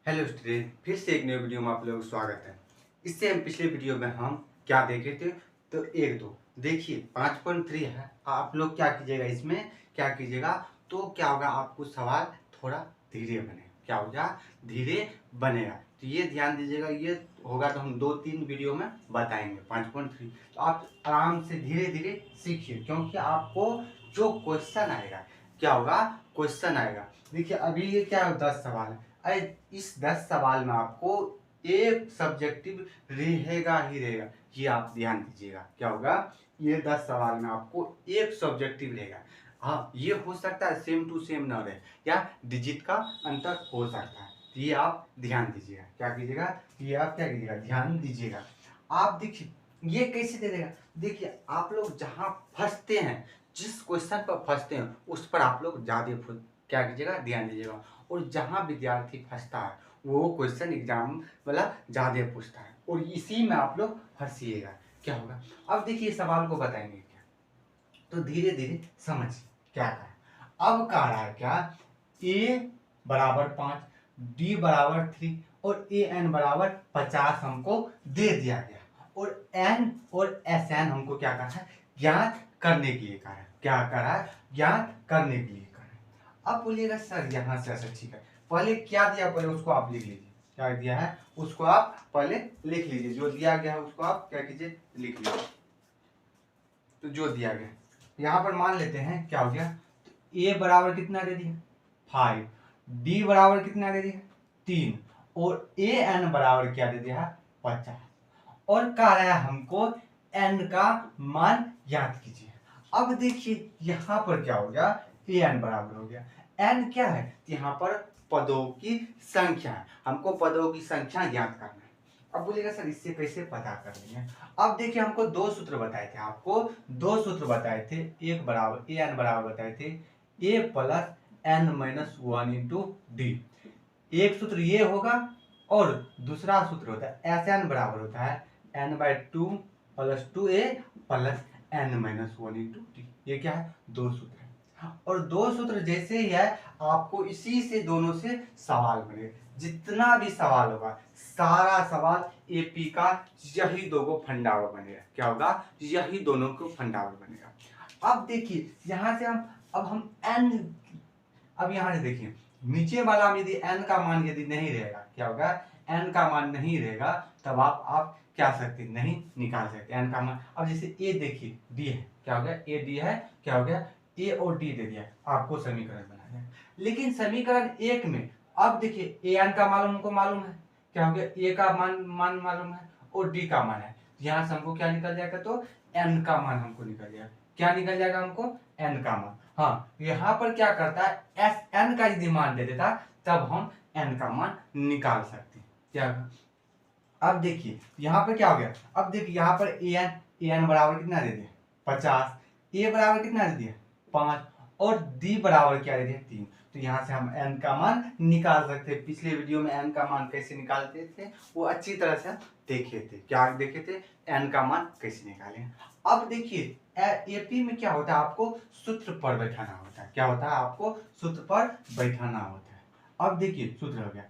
Hello student, फिर से एक नए वीडियो में आप लोगों का स्वागत है। इससे हम पिछले वीडियो में हम क्या देखे थे, तो एक दो देखिए 5.3 है। आप लोग क्या कीजिएगा, इसमें क्या कीजिएगा तो क्या होगा, आपको सवाल थोड़ा धीरे बनेगा। क्या होगा, धीरे बनेगा। तो ये ध्यान दीजिएगा, ये होगा तो हम 2-3 वीडियो में बताएंगे 5.3। तो आप आराम से धीरे धीरे सीखिए, क्योंकि आपको जो क्वेश्चन आएगा, क्या होगा, क्वेश्चन आएगा। देखिए अभी ये क्या 10 सवाल है। अरे इस 10 सवाल में आपको एक सब्जेक्टिव रहेगा ही रहेगा, ये आप ध्यान दीजिएगा। क्या होगा, ये 10 सवाल में आपको एक सब्जेक्टिव रहेगा। हाँ, ये हो सकता है सेम टू सेम ना रहे, या डिजिट का अंतर हो सकता है। तो ये आप ध्यान दीजिएगा। क्या कीजिएगा, ये आप क्या कीजिएगा, ध्यान दीजिएगा। आप देखिए ये कैसे दे देगा। देखिए आप लोग जहाँ फंसते हैं, जिस क्वेश्चन पर फंसते हैं उस पर आप लोग ज्यादा क्या कीजिएगा, ध्यान दीजिएगा। और जहाँ विद्यार्थी फंसता है वो क्वेश्चन एग्जाम वाला ज्यादा पूछता है, और इसी में आप लोग फंसिएगा। क्या होगा, अब देखिए सवाल को बताएंगे क्या, तो धीरे धीरे समझ क्या कहा। अब कह रहा है क्या, ए बराबर 5, डी बराबर 3 और ए एन बराबर 50 हमको दे दिया गया, और एन और एस एन हमको क्या कहा है, ज्ञात करने के लिए कहा है। क्या कहा है, ज्ञात करने के लिए कहा है। अब बोलिएगा सर यहाँ से ऐसा ठीक है, पहले क्या दिया, पहले उसको आप लिख लीजिए। क्या दिया है उसको आप पहले लिख लीजिए, जो दिया गया है उसको आप क्या कीजिए, लिख लीजिए। तो जो दिया गया यहाँ पर मान लेते हैं क्या हो गया, तो ए बराबर कितना दे दिया 5, डी बराबर कितना दे दिया 3, और ए एन बराबर क्या दे दिया 50, और कह रहा है हमको एन का मान ज्ञात कीजिए। अब देखिए यहाँ पर क्या हो गया, ए एन बराबर हो गया, एन क्या है, यहाँ पर पदों की संख्या है, हमको पदों की संख्या ज्ञात करना है। अब बोलिएगा सर इससे कैसे पता कर लेंगे। अब देखिए हमको दो सूत्र बताए थे, आपको दो सूत्र बताए थे, एक बराबर ए एन बराबर बताए थे a plus N minus 1 into d. एक सूत्र ये होगा, और दूसरा सूत्र होता है एस एन बराबर होता है N by 2 plus 2a plus N minus 1 into D. ये क्या है, दो सूत्र है, और दो सूत्र जैसे ही है आपको इसी से दोनों से सवाल बनेगा। जितना भी सवाल होगा सारा सवाल एपी का यही दो को फंडावर बनेगा। क्या होगा, यही दोनों को फंडावर बनेगा। अब देखिए यहाँ से हम एन, अब यहाँ से देखिए नीचे वाला में यदि एन का मान यदि नहीं रहेगा, क्या होगा, एन का मान नहीं रहेगा, तब आप क्या सकते, नहीं निकाल सकते एन का मान। अब जैसे ए देखिए डी है, क्या हो गया, ए डी है, क्या हो गया, ए और डी दे दिया, आपको समीकरण बनाना है। लेकिन समीकरण एक में अब देखिए ए एन का मान हमको मालूम है, क्या हो गया, ए का मान मालूम है और डी का मान है। यहाँ से हमको क्या निकल जाएगा, तो एन का मान हमको निकल जाएगा। क्या निकल जाएगा हमको, एन का मान। हाँ, यहाँ पर क्या करता है, एस एन का यदि मान दे देता तब हम एन का मान निकाल सकते। क्या, अब देखिए यहाँ पर क्या हो गया, अब देखिए यहाँ पर ए एन बराबर कितना दे दिया 50, ए बराबर कितना दे दिया 5, और डी बराबर क्या दे दिया 3। तो यहाँ से हम एन का मान निकाल सकते हैं। पिछले वीडियो में एन का मान कैसे निकालते थे वो अच्छी तरह से देखे थे। क्या देखे थे, एन का मान कैसे निकालें। अब देखिए एपी में क्या होता है, आपको सूत्र पर बैठाना होता है। क्या होता है, आपको सूत्र पर बैठाना होता है। अब देखिए सूत्र हो गया,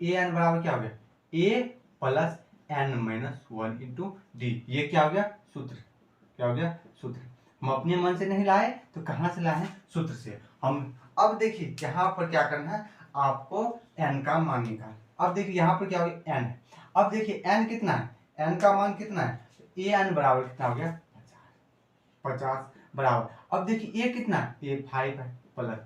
ए एन बराबर क्या हो गया, a plus N minus 1 into D. ये क्या हो गया, सूत्र। क्या हो गया, सूत्र। हम अपने मन से नहीं लाए तो कहाँ से लाए हैं, सूत्र से हम। अब देखिए यहाँ पर क्या करना है, आपको एन का मान निकाल। अब देखिए यहाँ पर क्या हो गया, एन है। अब देखिए एन कितना है, एन का मान कितना है, ए एन बराबर कितना हो गया 50 बराबर। अब देखिए ए कितना है, ए 5 है, प्लस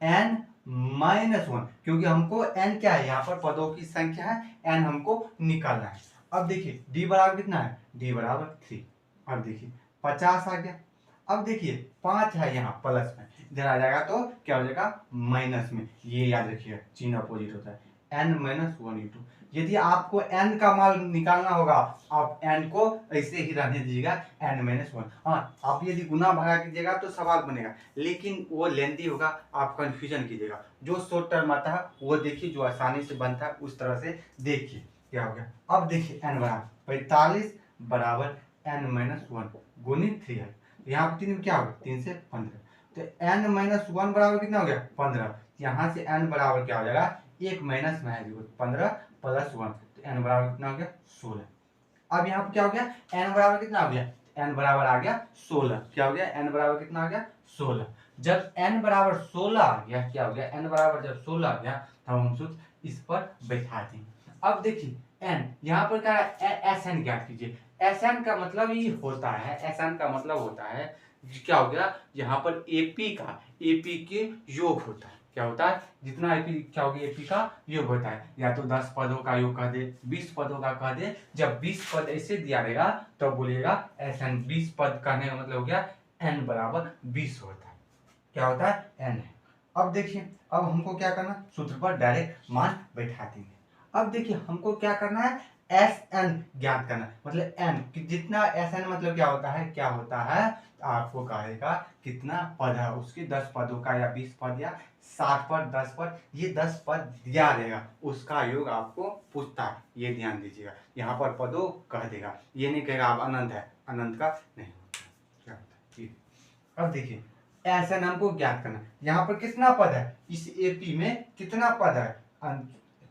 एन माइनस 1, क्योंकि हमको एन क्या है, यहाँ पर पदों की संख्या है, एन हमको निकालना है। अब देखिए डी बराबर कितना है, डी बराबर 3। अब देखिए 50 आ गया। अब देखिए 5 है यहाँ प्लस में, इधर आ जाएगा तो क्या हो जाएगा, माइनस में। ये याद रखिए चिन्ह अपोजिट होता है, एन माइनस 1 इंटू। यदि आपको एन का मान निकालना होगा, आप एन को ऐसे ही रहने दीजिएगा एन माइनस 1। हाँ, आप यदि गुना भागा कीजिएगा तो सवाल बनेगा, लेकिन वो लेंथी होगा, आप कंफ्यूजन कीजिएगा। जो शॉर्ट टर्म आता है वो देखिए, जो आसानी से बनता है उस तरह से देखिए। क्या हो गया, अब देखिए एन बराबर 45 बराबर एन माइनस 1 गुणित 3 है। यहाँ पर 3 क्या होगा, 3 से 15, तो एन माइनस 1 बराबर कितना हो गया 15। यहाँ से एन बराबर क्या हो जाएगा, एक माइनस में है 0, 15 प्लस 1, तो n बराबर कितना हो गया 16। अब यहाँ पर क्या हो गया, n बराबर कितना हो गया, n बराबर आ गया 16। क्या हो गया, n बराबर कितना आ गया 16। जब n बराबर 16 आ गया, क्या हो गया, n बराबर जब 16 आ गया तब हम सूत्र इस पर बैठा देंगे। अब देखिए n यहाँ पर क्या है, एस एन ज्ञात कीजिए। एस एन का मतलब ये होता है, एस एन का मतलब होता है क्या हो गया, यहाँ पर एपी के योग होता है। क्या होता है, जितना एपी क्या हो गया, एपी का योग होता है। या तो 10 पदों का योग कह दे, 20 पदों का कह दे। जब 20 पद ऐसे दिया रहेगा तो बोलिएगा एस एन। 20 पद कहने का मतलब हो गया n बराबर 20 होता है। क्या होता है, n है। अब देखिए, अब हमको क्या करना, सूत्र पर डायरेक्ट मान बैठा देंगे। अब देखिए हमको क्या करना है, एस एन ज्ञात करना, मतलब n कि जितना एस एन मतलब क्या होता है, क्या होता है आपको कहेगा कितना पद है उसके, 10 पदों का या 20 पद या 60 पद, 10 पद, ये 10 पद दिया रहेगा उसका योग आपको पूछता है, ये ध्यान दीजिएगा। यहाँ पर पदों कह देगा, ये नहीं कहेगा आप अनंत है, अनंत का नहीं होता। क्या होता है, ठीक। अब देखिए ऐसा नाम को ज्ञात करना, यहाँ पर कितना पद है, इस एपी में कितना पद है,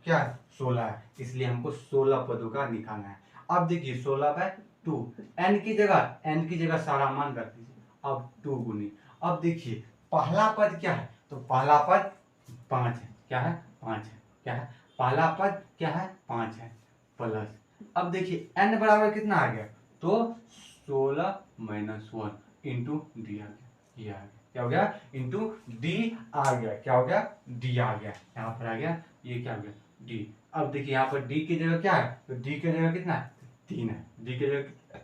क्या 16 है, इसलिए हमको 16 पदों का निकालना है। अब देखिए 16/2, n की जगह सारा मान रख दीजिए। अब 2 गुनी, अब देखिए पहला पद क्या है, तो पहला पद 5 है। क्या है, 5 है। क्या है, पहला पद क्या है, 5 है प्लस। अब देखिए n बराबर कितना आ गया, तो 16 - 1 इंटू डी आ गया, ये आ गया। क्या हो गया, इंटू डी आ गया। क्या हो गया, डी आ गया, यहाँ पर आ गया, ये क्या हो गया डी। अब देखिए यहाँ पर डी की जगह क्या है, तो डी की जगह कितना है, 3 है। डी की जगह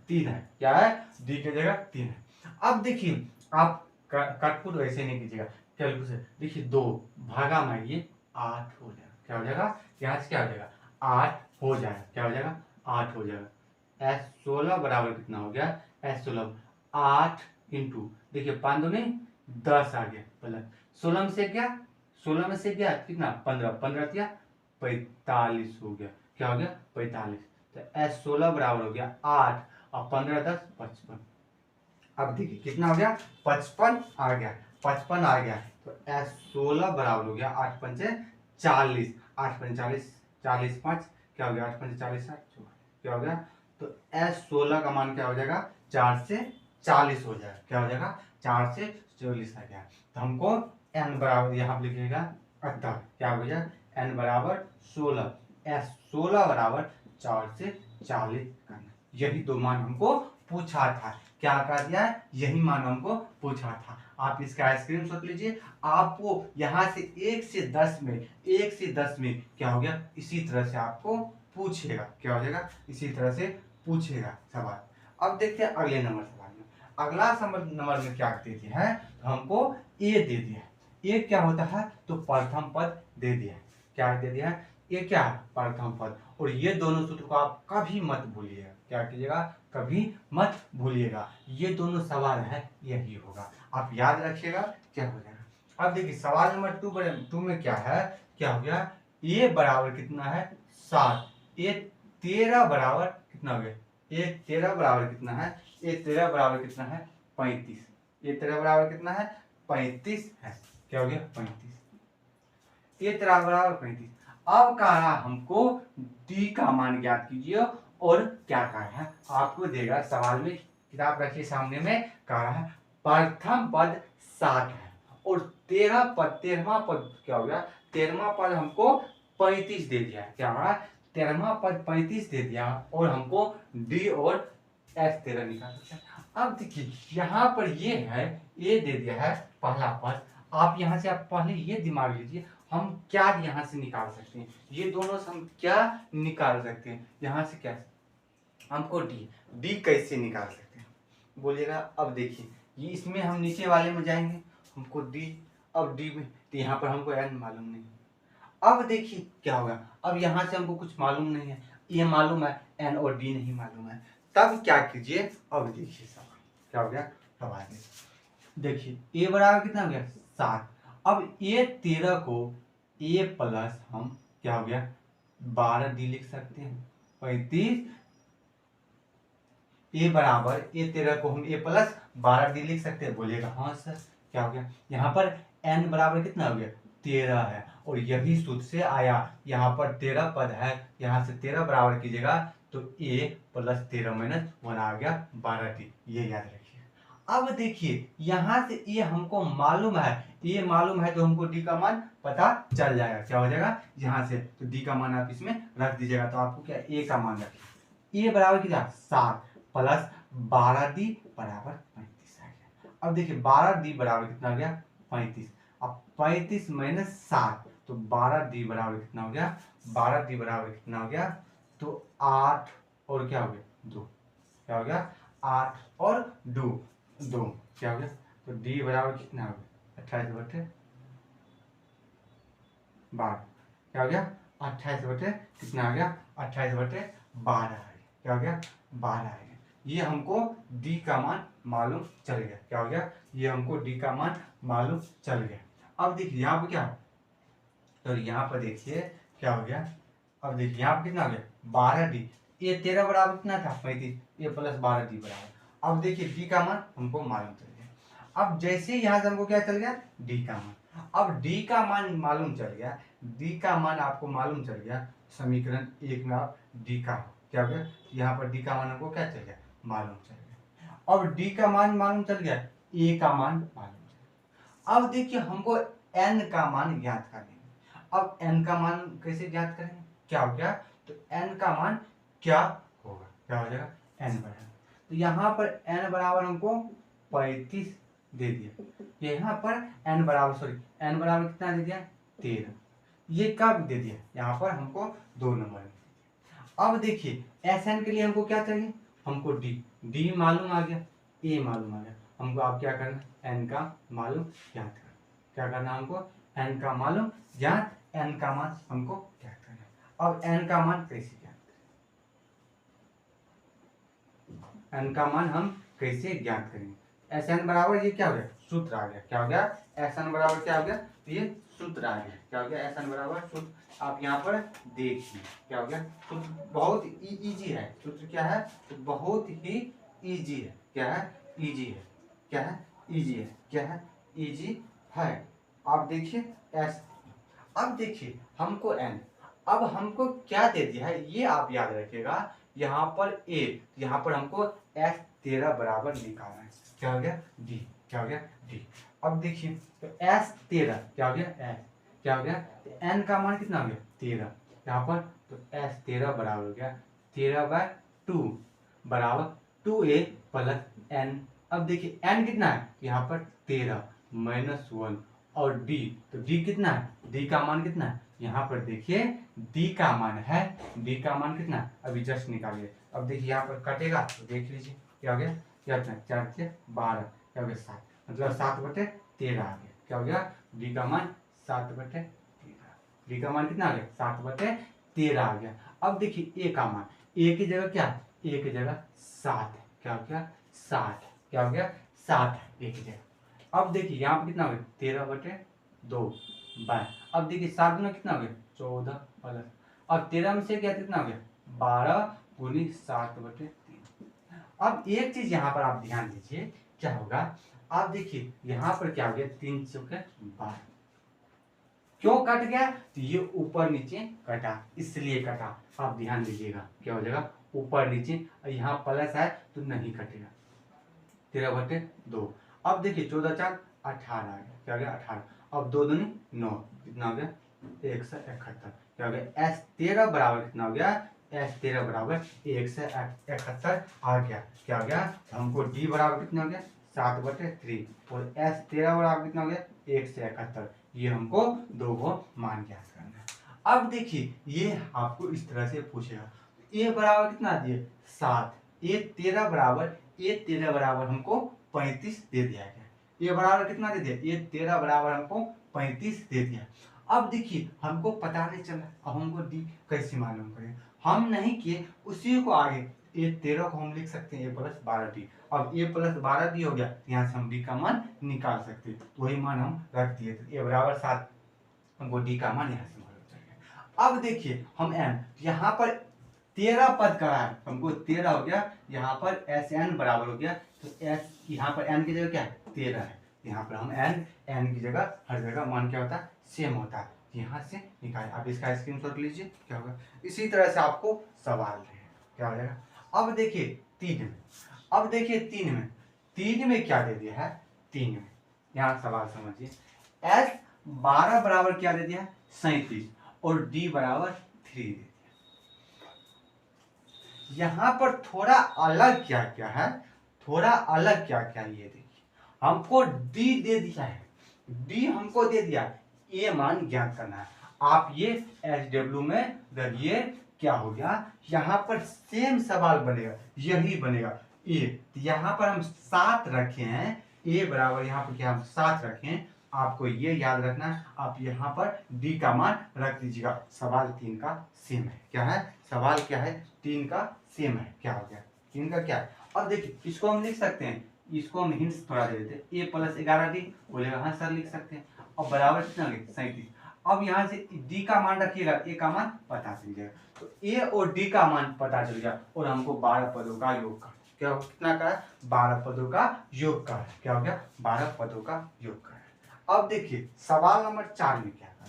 3 है। क्या है, डी की जगह 3 है। अब देखिए आप कटपुट वैसे नहीं कीजिएगा, कैलकुलेशन देखिए 2 भागा में ये 8 हो जाएगा। क्या हो जाएगा, यहाँ से क्या हो जाएगा 8 हो जाएगा। क्या हो जाएगा 8 हो जाएगा। एस 16 बराबर कितना हो गया, एस 16 8 इंटू देखिए 5 दूनी 10 आ गया प्लस 16 में से क्या, 16 में से क्या कितना 15, 15 क्या 45 हो गया। क्या हो गया 45। तो एस 16 बराबर हो गया 8 और 15 10 55। अब देखिए कितना हो गया 55 आ गया, 55 आ गया। तो एस 16 बराबर हो गया 8 पंचे 40, 8 पंचे 40, 40 5 क्या हो गया 8 पंचे 40 60, क्या हो गया। तो एस 16 का मान क्या हो जाएगा 4 से 40 हो जाएगा। क्या हो जाएगा 4 से 40 आ गया। तो हमको n बराबर यहाँ पर लिखिएगा, अतः क्या हो गया n बराबर 16, एस 16 बराबर 4 से 40 करना। यही दो मान हमको पूछा था। क्या कर दिया है, यही मान हमको पूछा था। आप इसका स्क्रीनशॉट लीजिए। आपको यहाँ से 1 से 10 में, 1 से 10 में क्या हो गया, इसी तरह से आपको पूछेगा। क्या हो जाएगा, इसी तरह से पूछेगा सवाल। अब देखते हैं अगले नंबर सवाल में। अगला नंबर में क्या दे दिया है, तो हमको ए दे दिया है। ए क्या होता है, तो प्रथम पद दे दिया है। क्या दे दिया है, ये क्या है प्रथम पद। और ये दोनों सूत्र को आप कभी मत भूलिएगा। क्या कीजिएगा, कभी मत भूलिएगा। ये दोनों सवाल है यही होगा, आप याद रखिएगा क्या हो जाएगा। अब देखिए सवाल नंबर 2 में क्या है, क्या हो गया ए बराबर कितना है 7, ए 13 बराबर कितना हो गया, ए 13 बराबर कितना है, ए 13 बराबर कितना है 35, ए 13 बराबर कितना है 35 है। क्या हो गया 35, ए 13 बराबर 35। अब कह रहा हमको डी का मान ज्ञात कीजिए, और क्या कह रहा है आपको देगा सवाल में, किताब रखिए सामने में। कह रहा है प्रथम पद 7 है और 13वां पद क्या हो गया, 13वां पद हमको 35 दे दिया। क्या हो रहा है 13वां पद 35 दे दिया, और हमको डी और एस 13 निकाल सकते हैं। अब देखिए यहाँ पर ये है, ये दे दिया है पहला पद। आप यहाँ से आप पहले ये दिमाग लीजिए, हम क्या यहाँ से निकाल सकते हैं, ये दोनों से हम क्या निकाल सकते हैं, यहाँ से क्या हमको डी कैसे निकाल सकते हैं बोलिएगा। अब देखिए ये इसमें हम नीचे वाले में जाएंगे, हमको डी, अब डी में तो यहाँ पर हमको एन मालूम नहीं। अब देखिए क्या होगा, अब यहाँ से हमको कुछ मालूम नहीं है, ये मालूम है एन और डी नहीं मालूम है। तब क्या कीजिए, अब देखिए सवाल क्या हो गया, सवाल देखिए ए बराबर कितना हो गया 7। अब ए 13 को ए प्लस हम क्या हो गया 12 डी लिख सकते हैं, 35 ए बराबर ए 13 को हम ए प्लस 12 डी लिख सकते हैं बोलिएगा हाँ सर। क्या हो गया, यहाँ पर एन बराबर कितना हो गया 13 है और यही सूत्र से आया। यहाँ पर 13 पद है, यहाँ से 13 बराबर कीजिएगा तो a प्लस 13 माइनस 1 आ गया 12t, ये याद रखिए। अब देखिए यहाँ से ये हमको मालूम है, ये मालूम है तो हमको d का मान पता चल जाएगा। क्या हो जाएगा यहाँ से, तो d का मान आप इसमें रख दीजिएगा। तो आपको क्या a का मान रखिए, a बराबर कितना 7 प्लस 12d बराबर 35 आ गया। अब देखिए 12d बराबर कितना हो गया 35। अब 35 माइनस 7 तो 12d बराबर कितना हो गया, 12d बराबर कितना हो गया तो 8 और क्या हो गया 2, क्या हो गया 8 और 2 क्या हो गया, तो d बराबर कितना हो गया 28 बटे 12, क्या हो गया 28 बटे कितना आ गया 28 बटे 12 आ गया, क्या हो गया 12 आ गया। ये हमको d का मान मालूम चल गया। क्या हो गया, ये हमको d का मान मालूम चल गया। अब देखिए यहाँ पर क्या, तो यहाँ पर देखिए क्या हो गया, अब देखिए यहाँ पर कितना हो गया 12d, ये 13 बराबर कितना था 35, ये प्लस 12d बराबर। अब देखिए d का मान हमको मालूम चल गया। अब जैसे यहाँ से हमको क्या चल गया d का मान, अब d का मान मालूम चल गया, d का मान आपको मालूम चल गया, समीकरण 1 में आप d का क्या हो गया, यहाँ पर d का मान हमको क्या चल गया मालूम चल गया। अब d का मान मालूम चल गया, a का मान मालूम चल गया। अब देखिए हमको n का मान ज्ञात करना है। अब n का मान कैसे ज्ञात करेंगे, क्या हो गया, तो n का मान क्या होगा, क्या हो जाएगा n बराबर, तो यहाँ पर n बराबर हमको 35 दे दिया, यहाँ पर n बराबर n बराबर कितना दे दिया 13, ये कब दे दिया यहाँ पर हमको 2 नंबर में। अब देखिए Sn के लिए हमको क्या चाहिए, हमको d मालूम आ गया, a मालूम आ गया, हमको अब क्या करना n का मालूम ज्ञात करना। क्या करना हमको n का मालूम ज्ञात, n का मान हमको ज्ञात करना। अब n का मान कैसे ज्ञात करें, n का मान हम कैसे ज्ञात करेंगे, Sn बराबर ये क्या हो गया सूत्र आ गया, क्या हो गया Sn बराबर क्या हो गया, तो ये सूत्र आ गया, क्या हो गया Sn बराबर सूत्र। आप यहाँ पर देखिए क्या हो गया, सूत्र बहुत इजी है, सूत्र क्या है तो बहुत ही इजी है, क्या है इजी है, क्या है इजी है, क्या है इजी है। आप देखिए एस, अब देखिए हमको n, अब हमको क्या दे दिया है ये आप याद रखिएगा, यहाँ पर a, यहाँ पर हमको S13 बराबर निकालना है, क्या हो गया d, क्या हो गया d। अब देखिए तो S13 क्या हो गया s, क्या हो गया तो n का मान कितना हो गया 13, यहाँ पर तो S13 बराबर हो गया 13/2 बराबर 2a प्लस n। अब देखिए n कितना है यहाँ पर 13 माइनस 1 और d, तो d कितना है, d का मान कितना है, यहाँ पर देखिए d का मान है, d का मान कितना है अभी जस्ट निकालिए। अब देखिए यहाँ पर कटेगा तो देख लीजिए क्या हो गया, क्या होता है 4 से 12, क्या हो गया 7, मतलब 7/13 आ गया, क्या हो गया d का मान 7/13, d का मान कितना आ गया 7/13 आ गया। अब देखिए a का मान, a की जगह क्या, a की जगह 7, क्या हो गया 7, क्या हो गया 7 a की जगह। अब देखिए यहाँ पे कितना हो गया 13/2 बाय, अब देखिए 7 में कितना हो गया 14 प्लस, अब 13 में से क्या कितना हो गया 12 गुनी 7/3। अब एक चीज यहाँ पर आप ध्यान दीजिए क्या होगा, आप देखिए यहाँ पर क्या हो गया 3 चौके 12, क्यों कट गया तो ये ऊपर नीचे कटा इसलिए कटा, आप ध्यान दीजिएगा क्या हो जाएगा ऊपर नीचे, यहाँ प्लस है तो नहीं कटेगा 13/2। अब देखिए 14×4 18 आ गया, क्या हो गया 18, अब 2 दूनी 9, कितना हो गया 171, क्या हो गया S13 बराबर कितना हो गया, S13 बराबर 171 आ गया, क्या हो गया हमको d बराबर कितना हो गया 7/3 और S13 बराबर कितना हो गया 171, ये हमको 2 को मान ज्ञात करना है। अब देखिए ये आपको इस तरह से पूछेगा, a बराबर कितना दिए 7, a13 बराबर हमको 35 दे दिया गया, ये बराबर कितना दे दिया, ये 13 बराबर हमको 35 दे दिया। अब देखिए हमको पता नहीं चला, अब हमको d कैसे मालूम करें, हम नहीं किए उसी को आगे, ये 13 को हम लिख सकते हैं a प्लस 12d, अब a प्लस 12d हो गया, यहाँ से हम d का मान निकाल सकते हैं, तो वही मान हम रख दिए, तो a बराबर 7, हमको d का मान यहाँ से मालूम चल गया। अब देखिए हम n, यहाँ पर 13 पद का है, हमको 13 हो गया, यहाँ पर Sn बराबर हो गया, तो s यहाँ पर n की जगह क्या है 13 है, यहाँ पर हम n की जगह हर जगह मान क्या होता है सेम होता है, यहाँ से निकालें। आप इसका स्क्रीनशॉट लीजिए, क्या होगा इसी तरह से आपको सवाल है क्या हो जाएगा। अब देखिए 3 में, अब देखिए 3 में क्या दे दिया है, 3 में यहाँ सवाल समझिए, एस 12 बराबर क्या दे दिया है 37 और डी बराबर 3 दे दिया। यहाँ पर थोड़ा अलग क्या क्या है, थोड़ा अलग क्या क्या, ये देखिए हमको डी दे दिया है, डी हमको दे दिया, ए मान ज्ञात करना है। आप ये SW में ये क्या हो गया, यहाँ पर सेम सवाल बनेगा, यही बनेगा ए, यहाँ पर हम 7 रखे हैं, ए बराबर यहाँ पर क्या हम 7 रखे हैं, आपको ये याद रखना है। आप यहाँ पर डी का मान रख दीजिएगा। सवाल 3 का सेम है, क्या है सवाल क्या है 3 का सेम है, क्या हो गया 3 का क्या है। अब देखिए इसको हम लिख सकते हैं, इसको हम हिंट्स थोड़ा दे देते हैं, ए प्लस 11 डी बोलेगा, हाँ सर लिख सकते हैं। और बराबर कितना 37। अब यहाँ से डी का मान रखिएगा, ए का मान पता चल जाएगा, तो ए और डी का मान पता चल गया और हमको 12 पदों का योग का क्या कितना का है, 12 पदों का योग का है, क्या हो गया 12 पदों का योग का है। अब देखिए सवाल नंबर 4 में क्या करना,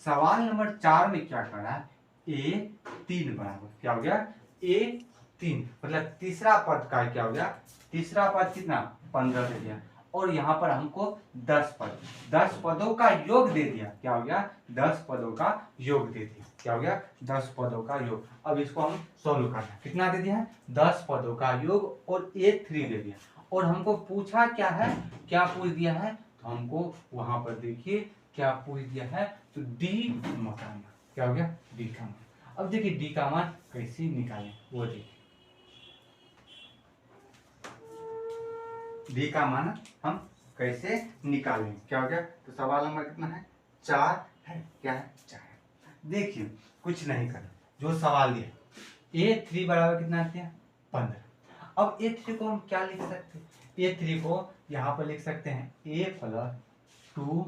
सवाल नंबर 4 में क्या करना है, ए 3 बराबर क्या हो गया, ए 3 मतलब तीसरा पद का क्या हो गया, तीसरा पद कितना 15 दे दिया और यहाँ पर हमको 10 पद, 10 पदों का योग दे दिया, क्या हो गया 10 पदों का योग दे दिया, क्या हो गया 10 पदों का योग। अब इसको हम सोल्व करना, कितना दे दिया है 10 पदों का योग और A3 दे दिया और हमको पूछा क्या है, क्या पूछ दिया है, तो हमको वहां पर देखिए क्या पूछ दिया है, तो डी मान, क्या हो गया डी का मान। अब देखिए डी का मान कैसे निकालें वो देखिए, डी का मान हम कैसे निकालें, क्या हो गया, तो सवाल नंबर कितना है 4 है, क्या है 4। देखिए कुछ नहीं करना, जो सवाल दिया A3 बराबर कितना दिया 15। अब A3 को हम क्या लिख सकते हैं, A3 को यहाँ पर लिख सकते हैं A + 2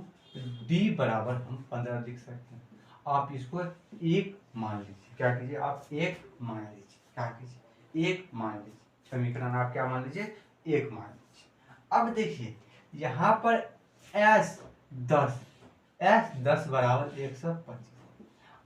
डी बराबर हम 15 लिख सकते हैं। आप इसको 1 मान लीजिए, क्या कीजिए आप 1 मान लीजिए, क्या कीजिए 1 मान लीजिए, समीकरण आप क्या मान लीजिए 1 मान लीजिए। अब देखिए यहाँ पर S10 बराबर 125।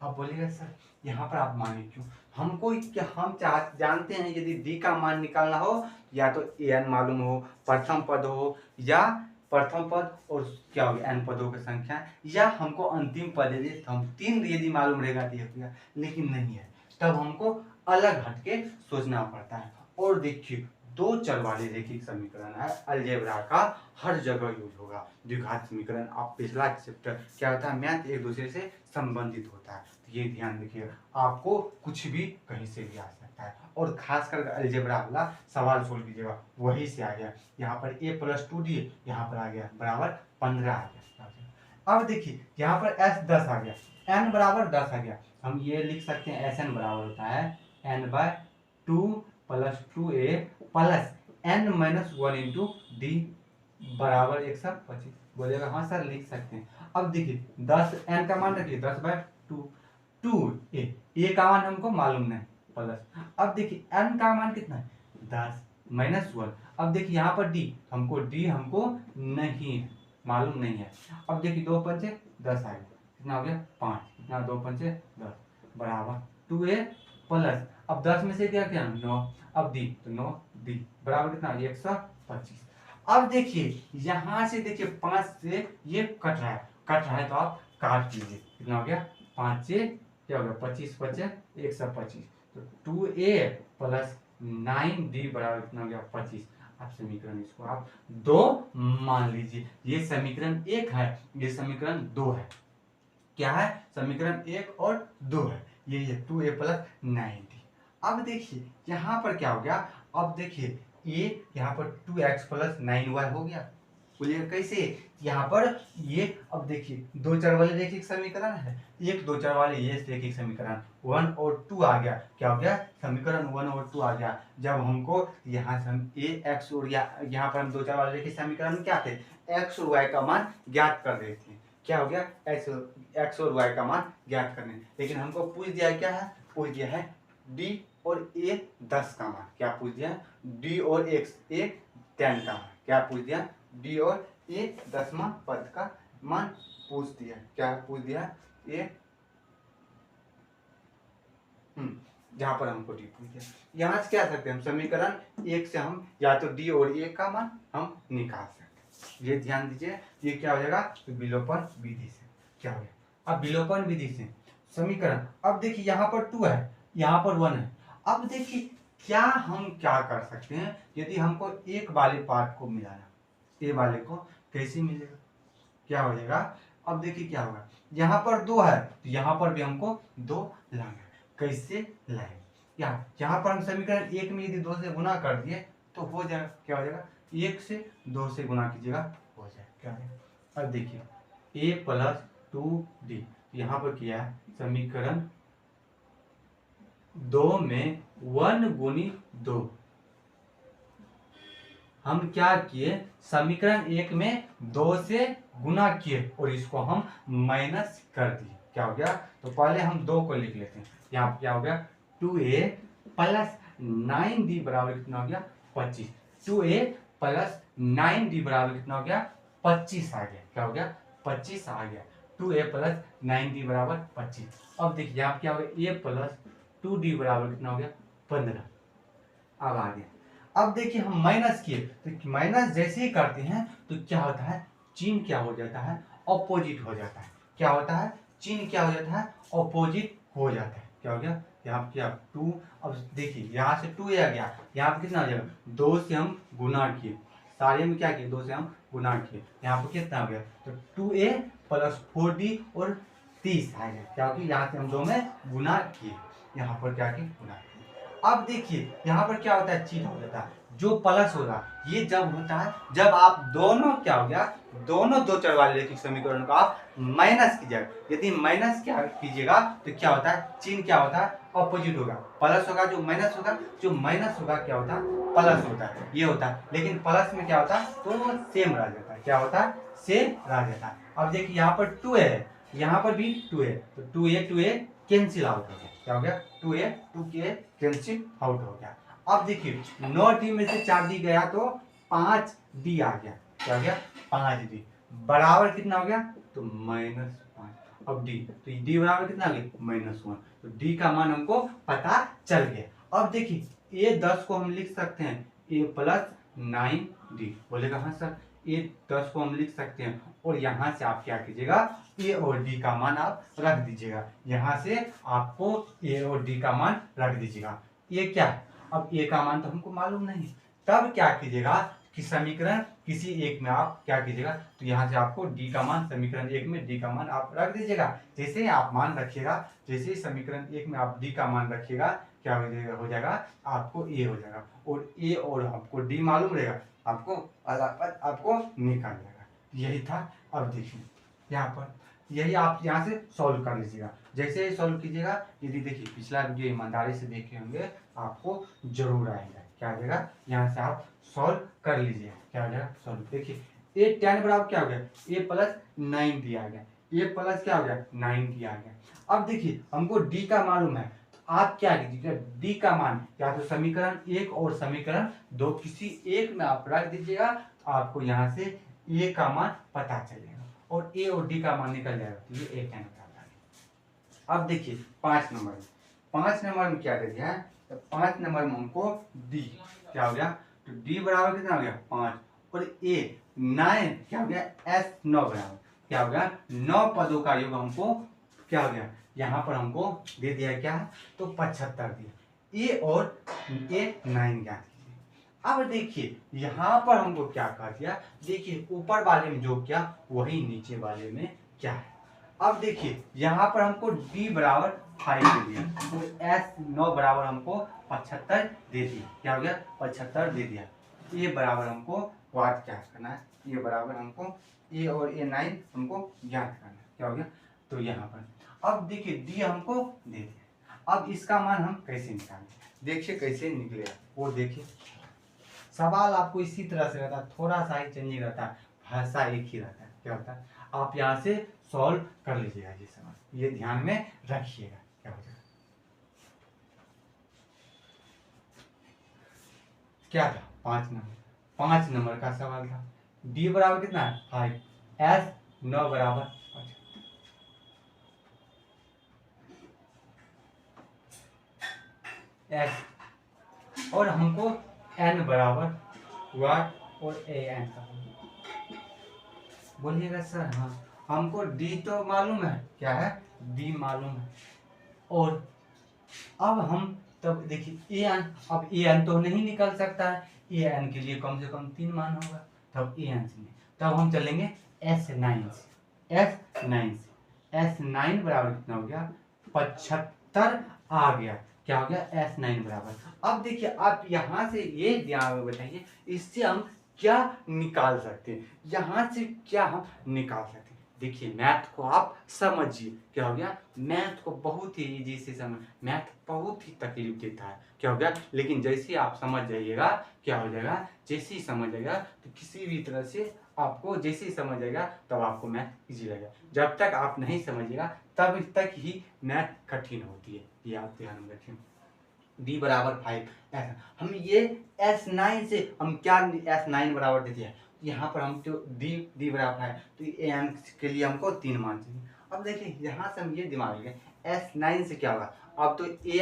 अब बोलिएगा सर यहाँ पर आप माने क्यों, हमको क्या हम जानते हैं यदि डी का मान निकालना हो या तो एन मालूम हो, प्रथम पद हो या प्रथम पद और क्या हो गया एन पदों की संख्या, या हमको अंतिम पद यदि हम 3 यदि मालूम रहेगा तो गया, लेकिन नहीं है, तब हमको अलग हटके सोचना पड़ता है। और देखिए 2 चर वाले रैखिक समीकरण है, अलजेब्रा का हर जगह यूज होगा। द्विघात समीकरण आप पिछला चैप्टर क्या होता है मैथ एक दूसरे से संबंधित होता है, तो ये ध्यान रखिएगा, आपको कुछ भी कहीं से भी आ सकता है। और खासकर अलजेब्रा वाला सवाल सोल्व कीजिएगा, वही से आ गया, यहाँ पर A + 2D यहाँ पर आ गया बराबर 15 आ गया। अब देखिए यहाँ पर S10 आ गया, n बराबर 10 आ गया, हम ये लिख सकते हैं Sn बराबर होता है n/2 + 2a plus n-1 × d बराबर 125। बोलेगा हाँ सर लिख सकते हैं। अब देखिए 10 n का मान रखिए 10/2, 2a का मान हमको मालूम नहीं प्लस, अब देखिए n का मान कितना है 10 - 1। अब देखिए यहाँ पर d हमको नहीं है, मालूम नहीं है। अब देखिए 2 × 5 = 10 आएगा, कितना हो गया 5, कितना 2 × 5 = 10 बराबर 2a प्लस, अब 10 में से क्या 9, अब डी तो 9d बराबर कितना 125। अब देखिए यहाँ से देखिए 5 से ये कट रहा है तो आप काट लीजिए, कितना हो गया 5 से क्या हो गया 25 × 5 = 125, तो 2a + 9d बराबर कितना हो गया 25। आप समीकरण इसको आप 2 मान लीजिए, ये समीकरण 1 है, ये समीकरण 2 है, क्या है समीकरण 1 और 2 है, ये 2a + 9d। अब देखिए यहाँ पर क्या हो गया, अब देखिए ये यहाँ पर 2x + 9y हो गया, बोलिए कैसे यहाँ पर ये, अब देखिए 2 चर वाले रैखिक समीकरण है, 1 2 चर वाले ये रैखिक समीकरण 1 और 2 आ गया, क्या हो गया समीकरण 1 और 2 आ गया। जब हमको यहाँ से हम x और यहाँ पर हम 2 चर वाले रैखिक समीकरण में क्या थे x और y का मान ज्ञात कर रहे थे, क्या हो गया x और y का मान ज्ञात करने, लेकिन हमको पूछ दिया क्या है, पूछ दिया है d और a 10 का मान, क्या पूछ दिया d और a 10 का मान, क्या पूछ दिया d और a 10वां पद का मान पूछ दिया, क्या पूछ दिया ये, जहां पर हमको डी पूछ दिया। यहाँ से क्या सकते हैं हम, समीकरण एक से हम या तो डी और ए का मान हम निकाल सकते हैं। ये ध्यान दीजिए, ये क्या हो जाएगा, तो विलोपन विधि से क्या हो गया। अब विलोपन विधि से समीकरण, अब देखिए यहाँ पर 2 है, यहाँ पर 1 है। अब देखिए क्या हम क्या कर सकते हैं, यदि हमको एक वाले पार्ट को मिलाना, ए वाले को कैसे मिलेगा, क्या हो जाएगा। अब देखिए क्या होगा, यहाँ पर 2 है तो यहाँ पर भी हमको 2 लाना है। कैसे लाए, यहाँ पर हम समीकरण एक में यदि 2 से गुना कर दिए तो हो जाएगा, क्या हो जाएगा, 1 से 2 से गुना कीजिएगा हो जाएगा, क्या हो जाएगा। अब देखिए a प्लस 2d, यहाँ पर किया है समीकरण 2 में 1 गुनी 2, हम क्या किए, समीकरण एक में 2 से गुना किए और इसको हम माइनस कर दिए, क्या हो गया। तो पहले हम 2 को लिख लेते हैं, यहाँ क्या हो गया 2a प्लस 9d बराबर कितना हो गया 25, 2a प्लस 9d बराबर कितना हो गया 25 आ गया, क्या हो गया 25 आ गया, 2a प्लस 9d बराबर 25। अब देखिए यहाँ क्या हो गया, a प्लस 2d बराबर कितना हो गया 15। अब आ गया, अब देखिए हम माइनस किए तो माइनस जैसे ही करते हैं तो क्या होता है, चिन्ह क्या हो जाता है, ऑपोजिट हो जाता है, क्या होता है, चिन्ह क्या हो जाता है, ऑपोजिट हो जाता है, क्या हो गया, यहाँ क्या 2। अब देखिए यहाँ से 2 आ गया, यहाँ पे कितना हो जाएगा, 2 से हम गुना किए, सारे में क्या किए 2 से हम गुना किए, यहाँ पे कितना हो गया, तो 2a प्लस 4d और 30 आ गया, क्या हो गया, यहाँ से हम 2 में गुना किए, यहाँ पर क्या किए गुना किए। अब देखिए यहाँ पर क्या होता है, चिन्ह हो जाता है, जो प्लस होगा ये जब होता है जब आप दोनों क्या हो गया, दोनों दो चर वाले रैखिक समीकरण को आप माइनस कीजिएगा, यदि माइनस क्या कीजिएगा तो क्या होता है, चिन्ह क्या होता है ऑपोजिट होगा, प्लस होगा जो माइनस होगा, जो माइनस होगा क्या होता है प्लस होता है, ये होता है। लेकिन प्लस में क्या होता है तो सेम रह जाता है, क्या होता है सेम रह जाता है। अब देखिए यहाँ पर 2 है, यहाँ पर भी 2 है, तो 2a कैंसिल आउट हो गया, क्या हो गया 2a कैंसिल आउट हो गया। अब देखिए 9d में से 4d गया तो 5d आ गया, क्या हो गया 5d बराबर कितना हो गया, तो -5। अब d, तो d बराबर कितना आ गया -1, तो d का मान हमको पता चल गया। अब देखिए a 10 को हम लिख सकते हैं a प्लस 9d, बोलेगा हाँ सर a 10 को हम लिख सकते हैं, और यहाँ से आप क्या कीजिएगा a और d का मान आप रख दीजिएगा, यहाँ से आपको a और d का मान रख दीजिएगा। ये क्या है, अब a का मान तो हमको मालूम नहीं, तब क्या कीजिएगा कि समीकरण किसी एक में आप क्या कीजिएगा, तो यहाँ से आपको d का मान, समीकरण एक में d का मान आप रख दीजिएगा। जैसे ही आप मान रखिएगा, जैसे ही समीकरण एक में आप d का मान रखिएगा, क्या हो जाएगा आपको a हो जाएगा, और a और आपको d मालूम रहेगा, आपको आपको निकाल जाएगा। यही था। अब देखिए यहाँ पर यही आप यहाँ से सॉल्व कर लीजिएगा, जैसे ही सॉल्व कीजिएगा, यदि देखिए पिछला वीडियो ईमानदारी से देखे होंगे आपको जरूर आएगा, क्या आ जाएगा, यहाँ से आप सॉल्व कर लीजिए, क्या हो जाएगा सॉल्व। देखिए ए tan बराबर क्या हो गया, a प्लस 9d आ गया, a प्लस क्या हो गया 9d आ गया। अब देखिए हमको d का मालूम है, तो आप क्या कीजिएगा, d का मान या तो समीकरण एक और समीकरण दो किसी एक में आप रख दीजिएगा, आपको यहाँ से a का मान पता चलेगा और a और d का मान निकल जाएगा, तो ये a tan बराबर है। अब देखिए 5 नंबर में क्या दे दिया है, तो 5 नंबर में हमको d क्या हो गया, तो d बराबर कितना हो गया 5, और a 9 क्या हो गया s 9 बराबर क्या हो गया 9 पदों का योग हमको क्या हो गया, यहाँ पर हमको दे दिया क्या, तो 75 दिया, a और a 9 ज्ञात कीजिए। अब देखिए यहाँ पर हमको क्या कह दिया, देखिए ऊपर वाले में जो क्या वही नीचे वाले में क्या है। अब देखिए यहाँ पर हमको d बराबर 5 दे दिया, तो s 9 बराबर हमको 75 दे दिया, क्या हो गया 75 दे दिया। a बराबर हमको ज्ञात क्या करना है, a बराबर हमको a और a 9 हमको ज्ञात करना है, क्या हो गया, तो यहाँ पर अब देखिए d हमको दे दिया। अब इसका मान हम कैसे निकालेंगे, देखिए कैसे निकलेगा वो देखिए। सवाल आपको इसी तरह से रहता है, थोड़ा सा ही चेंजिंग रहता है, भाषा एक ही रहता है, क्या होता है आप यहाँ से सॉल्व कर लीजिएगा ये सवाल, ये ध्यान में रखिएगा, क्या हो जाएगा। क्या था 5 नंबर का सवाल था, d बराबर कितना है 5, s 9 बराबर एस और हमको एन बराबर वाट और ए एन का बोलिएगा सर। हाँ, हमको डी तो मालूम है, क्या है, डी मालूम है। और अब हम तब देखिए ए एन, अब ए एन तो नहीं निकल सकता है, ए एन के लिए कम से कम 3 मान होगा, तब ए एन से नहीं, तब हम चलेंगे S9 से। S9 बराबर कितना हो गया, 75 आ गया। क्या हो गया, S9 बराबर। अब देखिए आप यहाँ से ये ध्यान में बताइए, इससे हम क्या निकाल सकते हैं, यहाँ से क्या हम निकाल सकते हैं। देखिए मैथ को आप समझिए, क्या हो गया, मैथ को बहुत ही इजी से समझ, मैथ बहुत ही तकलीफ देता है, क्या हो गया, लेकिन जैसे आप समझ जाइएगा क्या हो जाएगा, जैसे ही समझ जाएगा तो किसी भी तरह से आपको जैसे ही समझ आएगा तब आपको मैथ इजी लगेगा। जब तक आप नहीं समझिएगा तब तक ही मैथ कठिन होती है, ये आप ध्यान में रखें। d बराबर 5 ऐसा हम ये S9 से हम क्या S9 बराबर देते हैं, यहाँ पर हम जो d बराबर है तो ए एन के लिए हमको 3 मान चाहिए। अब देखिए यहाँ से हम ये दिमाग लगे S9 से क्या होगा, अब तो ए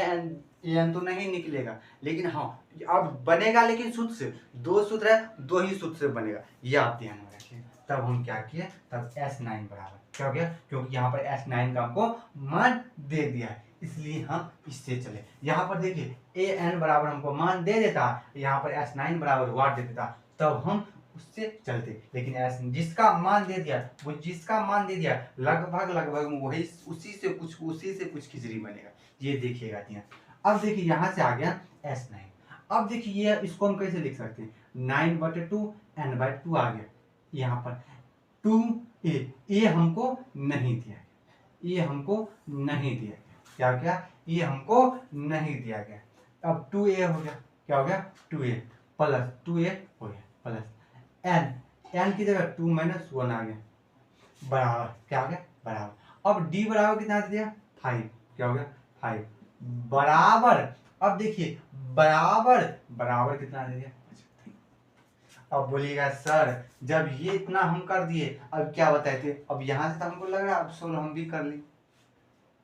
एन तो नहीं निकलेगा, लेकिन हाँ अब बनेगा, लेकिन सूत्र से, 2 सूत्र है, 2 ही सूत्र से बनेगा, ये आप ध्यान में रखिए। तब हम क्या किए, तब S9 बराबर क्या हो गया, क्योंकि यहाँ पर S9 का हमको मान दे दिया है, इसलिए हम इससे चले। यहाँ पर देखिए ए एन बराबर हमको मान दे देता, यहाँ पर S9 बराबर वाट दे देता, तब हम उससे चलते, लेकिन एस जिसका मान दे दिया, वो जिसका मान दे दिया लगभग वही उसी से कुछ खिचड़ी बनेगा, ये देखिएगा ध्यान। अब देखिए यहाँ से आ गया S9। अब देखिए ये इसको हम कैसे लिख सकते हैं, 9/2 n/2 आ गया, यहाँ पर 2a हमको नहीं दिया, ये हमको नहीं दिया गया, क्या क्या, ये हमको नहीं दिया गया। अब 2a हो गया, क्या हो गया, 2a प्लस 2a हो गया प्लस n की जगह 2 - 1 आ गया, बराबर क्या हो गया, बराबर। अब d बराबर कितना दे दिया, 5, क्या हो गया, 5 बराबर। अब देखिए बराबर कितना दे दिया। अब बोलिएगा सर जब ये इतना हम कर दिए, अब क्या बताए थे, अब यहाँ से तो हमको लग रहा है अब सोल्व हम भी कर ली,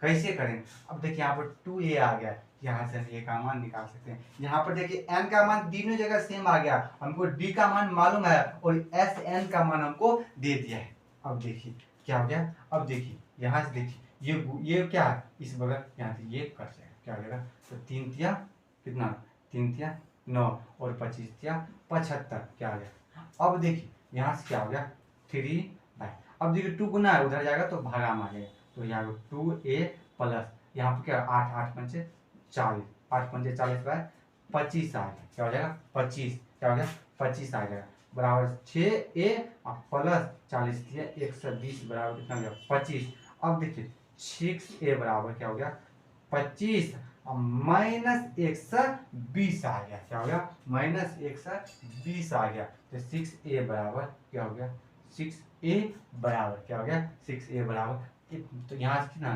कैसे करें। अब देखिए यहाँ पर 2a आ गया, यहाँ से हम a का मान निकाल सकते हैं। यहाँ पर देखिए n का मान तीनों जगह सेम आ गया, हमको d का मान मालूम है और Sn का मान हमको दे दिया है। अब देखिए क्या हो गया, अब देखिए यहाँ से देखिए ये क्या है, इस बगल यहाँ से ये कट जाएगा, क्या हो जाएगा, तो 3 तिया कितना, 3 तिया 9 और 25 तिया 75, क्या हो गया। अब देखिए यहाँ से क्या हो गया, 3/, अब देखिए 2 गुना है, उधर जाएगा तो भागा में आ जाएगा, तो यहाँ 2a प्लस यहाँ पर क्या 8 8 पंचे 40, 8 पंचे 40 बाय 25 आ गया, क्या हो जाएगा 25, क्या हो गया 25 आ जाएगा, बराबर 6a प्लस 40 दिया 120 बराबर कितना हो गया 25। अब देखिए 6a बराबर क्या हो गया 25 माइनस 120 आ गया, क्या हो गया माइनस 120 आ गया, तो 6a बराबर क्या हो गया, 6a बराबर क्या हो गया, 6a बराबर, तो यहाँ से कितना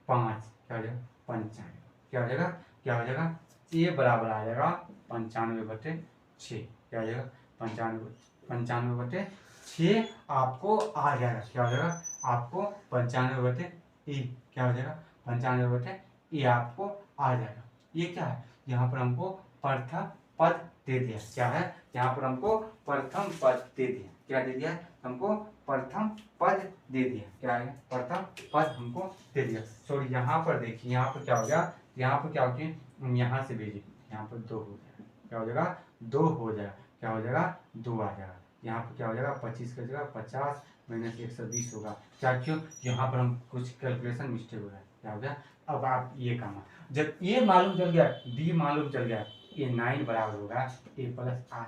5, क्या हो जाएगा 95, क्या हो जाएगा, क्या हो जाएगा, a बराबर आ जाएगा 95/6, क्या हो जाएगा 95/6 आपको आ जाएगा, क्या हो जाएगा आपको 95/a, क्या हो जाएगा 95/a आपको आ जाएगा। ये क्या है, यहाँ पर हमको प्रथम पद दे दिया, क्या है, यहाँ पर हमको प्रथम पद दे दिया, क्या दे दिया हमको, प्रथम पद दे दिया, क्या है प्रथम पद हमको दे दिया। सॉरी यहाँ पर देखिए, यहाँ पर क्या हो गया, यहाँ पर क्या हो गया, हम यहाँ से भेजिए, यहाँ पर 2 हो जाएगा, क्या हो जाएगा 2 हो जाएगा, क्या हो जाएगा 2 आ जाएगा, यहाँ पर क्या हो जाएगा 25 की जगह 50 माइनस 120 होगा, क्या, क्यों, यहाँ पर हम कुछ कैलकुलेशन मिस्टेक हो रहा है, क्या हो गया। अब आप ये काम, जब ये मालूम चल गया, डी मालूम चल गया, ये 9 बराबर होगा a + 8,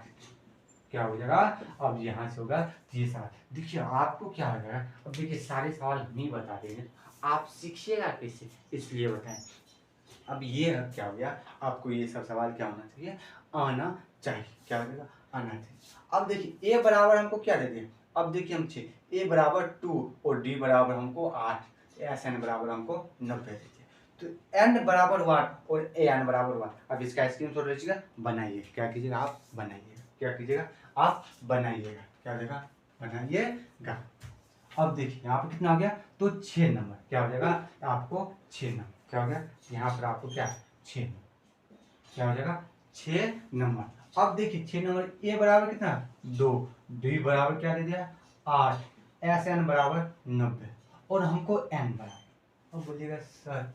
क्या हो जाएगा, अब यहाँ से होगा ये 7। देखिए आपको क्या हो जाएगा, अब देखिए सारे सवाल नहीं बता देंगे, आप सीखिएगा कैसे, इसलिए बताएं। अब ये क्या हो गया, आपको ये सब सवाल क्या होना चाहिए, आना चाहिए, क्या हो जाएगा, आना चाहिए। अब देखिए a बराबर हमको क्या दे दिए, अब देखिए हम 6, a बराबर 2 और d बराबर हमको 8, Sn बराबर हमको 90 दे दिए, तो n बराबर 1 और an बराबर 1। अब इसका स्क्रीनशॉट लीजिएगा, बनाइए, क्या कीजिएगा आप बनाइएगा, क्या कीजिएगा आप बनाइएगा, क्या हो जाएगा बनाइएगा। अब देखिए यहाँ पर कितना हो गया, तो 6 नंबर, क्या हो जाएगा आपको 6 नंबर, क्या हो गया, यहाँ पर आपको क्या 6 नंबर। क्या हो जाएगा 6 नंबर। अब देखिए 6 नंबर ए बराबर कितना 2, बी बराबर क्या दे दिया 8, एस एन बराबर 90 और हमको एन बराबर। अब बोलिएगा सर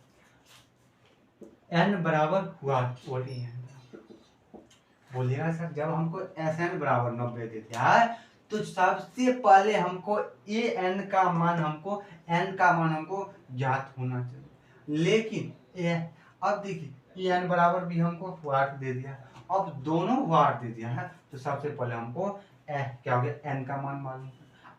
एन बराबर हुआ बोलिए बोलिएगा सर जब हमको एस एन बराबर 90 दे दिया है तो सबसे पहले हमको ए एन का मान हमको एन का मान हमको ज्ञात होना चाहिए। लेकिन अब देखिए ए एन बराबर भी हमको वाट दे दिया, अब दोनों वाट दे दिया है तो सबसे पहले हमको क्या हो गया एन का मान मालूम।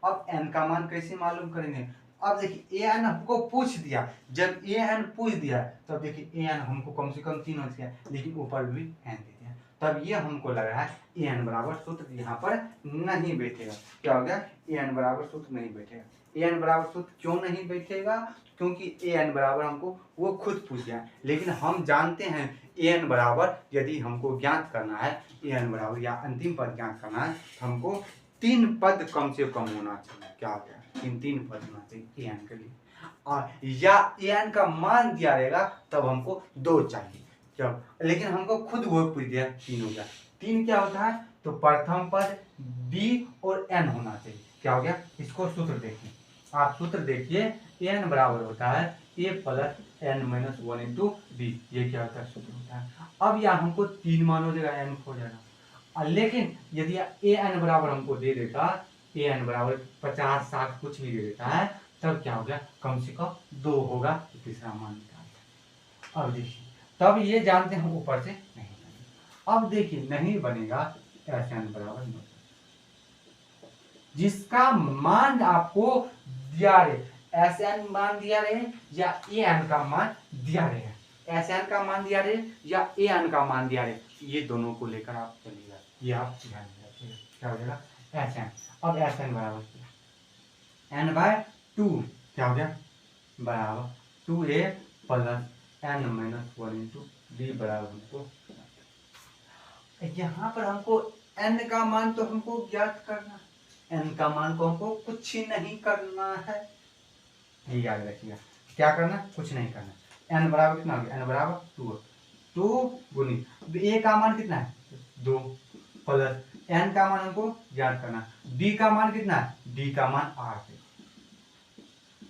अब एन का मान कैसे मालूम करेंगे, अब देखिए ए एन हमको पूछ दिया, जब ए एन पूछ दिया तब देखिए ए एन हमको कम से कम 3 हो गया लेकिन ऊपर भी एन दे दिया, तब ये हमको लग रहा है ए एन बराबर सूत्र यहाँ पर नहीं बैठेगा। क्या हो गया ए एन बराबर सूत्र नहीं बैठेगा। ए एन बराबर सूत्र क्यों नहीं बैठेगा, क्योंकि ए एन बराबर हमको वो खुद पूछ गया, लेकिन हम जानते हैं ए एन बराबर यदि हमको ज्ञात करना है ए एन बराबर या अंतिम पद ज्ञात करना है तो हमको 3 पद कम से कम होना चाहिए। क्या हो गया 3 पद होना चाहिए ए एन के लिए, और या ए एन का मान दिया रहेगा तब हमको 2 चाहिए जब, लेकिन हमको खुद वो पूछ दिया 3 हो गया। 3 क्या होता है तो प्रथम पद बी और एन होना चाहिए। क्या हो गया इसको सूत्र देखिए, आप सूत्र देखिए एन बराबर होता है a plus N minus 1 into b, ये क्या होता है सूत्र होता है। अब यहाँ हमको 3 मान हो जाएगा एन हो जाएगा, लेकिन यदि ए एन बराबर हमको दे देता ए एन बराबर 50 60 कुछ भी दे देता है तब क्या हो गया कम से कम 2 होगा तो तीसरा मान निकालते। अब देखिए तब ये जानते हैं ऊपर से नहीं बनेगा। अब देखिए नहीं बनेगा एस एन बराबर 9, जिसका मान आपको दिया रहे एस एन मान दिया रहे या ए एन का मान दिया रहे, एस एन का मान दिया रहे या ए एन का मान दिया रहे, ये दोनों को लेकर आप चलिएगा, ये आप ध्यान रखिएगा। क्या हो जाएगा एस एन, अब एस एन बराबर एन बाय 2 क्या हो गया बराबर 2a plus N minus 1 into B बराबर हमको, यहाँ पर हमको n का मान तो हमको ज्ञात करना, n का मान को हमको कुछ ही नहीं करना है, ये याद रखिएगा क्या करना कुछ नहीं करना। n बराबर कितना हो गया n बराबर 2 गुनी a का मान कितना है 2 प्लस n का मान हमको ज्ञात करना, b का मान कितना है b का मान 8 है।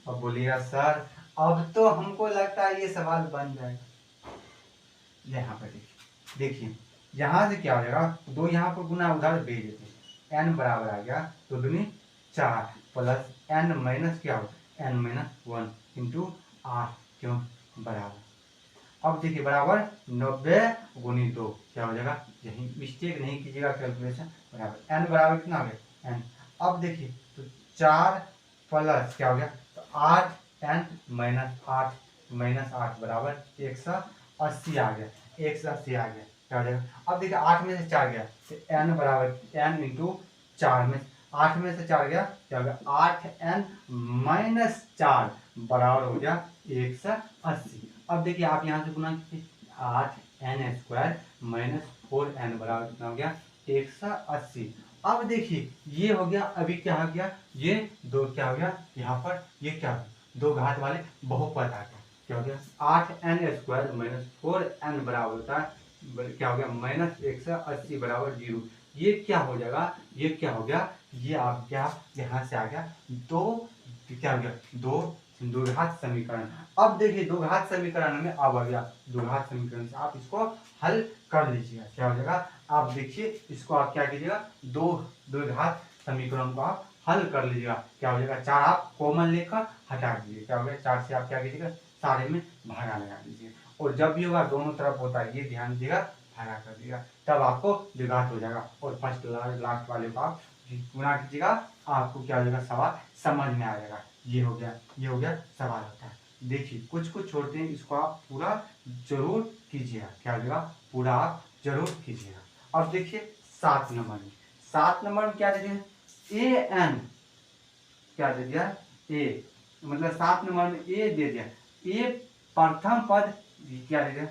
अब बोलिएगा सर अब तो हमको लगता है ये सवाल बन जाएगा। यहाँ पर देखिए यहाँ से क्या हो जाएगा 2 यहाँ पर गुना उधर भेज देते n बराबर आ गया 2 दूनी 4 प्लस n माइनस क्या होगा n माइनस 1 इंटू 8 क्यों बराबर, अब देखिए बराबर 90 गुनी 2 क्या हो जाएगा, यही मिस्टेक नहीं कीजिएगा कैलकुलेशन, बराबर n बराबर कितना हो गया n। अब देखिए तो 4 प्लस क्या हो गया तो 8 n माइनस 8 बराबर 180 आ गया, 180 आ गया। क्या हो जाएगा अब देखिए 8 में से 4 गया तो n बराबर n इंटू 4 में 8 में से 4 गया क्या हो गया 8n माइनस 4 बराबर हो गया 180। अब देखिए आप यहाँ से गुना कीजिए 8n स्क्वायर माइनस 4n बराबर कितना हो गया 180। अब देखिए ये हो गया, अभी क्या हो गया ये 2 क्या हो गया यहाँ पर ये क्या हो गया 2 घात वाले बहुपद आ गया, क्या हो गया 8n स्क्वायर माइनस 4n बराबर होता है क्या हो गया माइनस 180 बराबर 0। ये क्या हो जाएगा ये क्या हो गया ये आप क्या यहाँ से आ गया 2 क्या हो गया 2 घात समीकरण। अब देखिए 2 घात समीकरण में अब आ गया 2 घात समीकरण से आप इसको हल कर लीजिएगा। क्या हो जाएगा आप देखिए इसको आप क्या कीजिएगा 2 घात समीकरण को आप हल कर लीजिएगा। क्या हो जाएगा 4 आप कॉमन लेकर हटा दीजिए, क्या हो गया 4 से आप क्या कीजिएगा सारे में भागा लगा दीजिए, और जब भी होगा दोनों तरफ होता है ये ध्यान दीजिएगा भागा कर दीजिएगा तब आपको द्विघात हो जाएगा, और फर्स्ट लास्ट वाले को आप गुणा कीजिएगा आपको क्या हो जाएगा सवाल समझ में आ जाएगा। ये हो गया सवाल होता है। देखिए कुछ कुछ छोड़ते हैं इसको आप पूरा जरूर कीजिएगा, क्या हो जाएगा पूरा आप जरूर कीजिएगा। अब देखिए 7 नंबर में क्या दे दिया ए एन, क्या दे दिया ए, मतलब 7 नंबर में ए दे दिया, ए प्रथम पद क्या दे दिया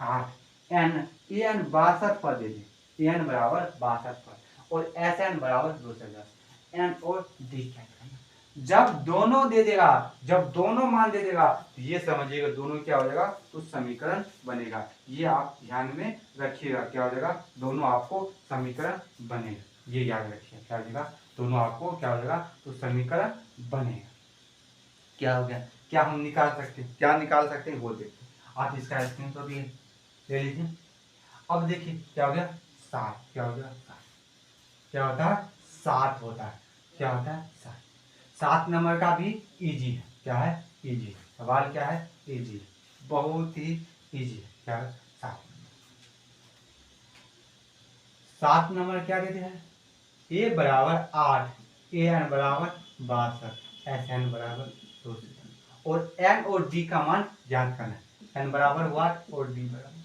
8 एन ए एन 62 पद दे दिए, एन बराबर 62 पद और एस एन बराबर 210 एन और डी क्या करना जब दोनों दे देगा, जब दोनों मान दे देगा तो ये समझिएगा दोनों क्या हो जाएगा, तो समीकरण बनेगा। ये आप ध्यान में रखिएगा, क्या हो जाएगा, दोनों आपको समीकरण बनेगा, ये याद रखिए, क्या हो जाएगा, दोनों आपको क्या हो जाएगा, तो समीकरण बनेगा। क्या हो गया, क्या हम निकाल सकते हैं, क्या निकाल सकते हैं वो देखते हैं। आप इसका स्क्रीनशॉट भी ले लीजिए। अब देखिए क्या हो गया, 7, क्या हो गया, 7, क्या होता है, 7 होता है, क्या होता है, 7। 7 नंबर का भी इजी है, क्या है, इजी, सवाल क्या है, इजी, बहुत ही इजी है, क्या है, 7। 7 नंबर क्या देते हैं, ए बराबर 8, ए एन बराबर 62, एस एन बराबर 200, और एन और डी का मान ज्ञात करना है। एन बराबर वाट और डी बराबर,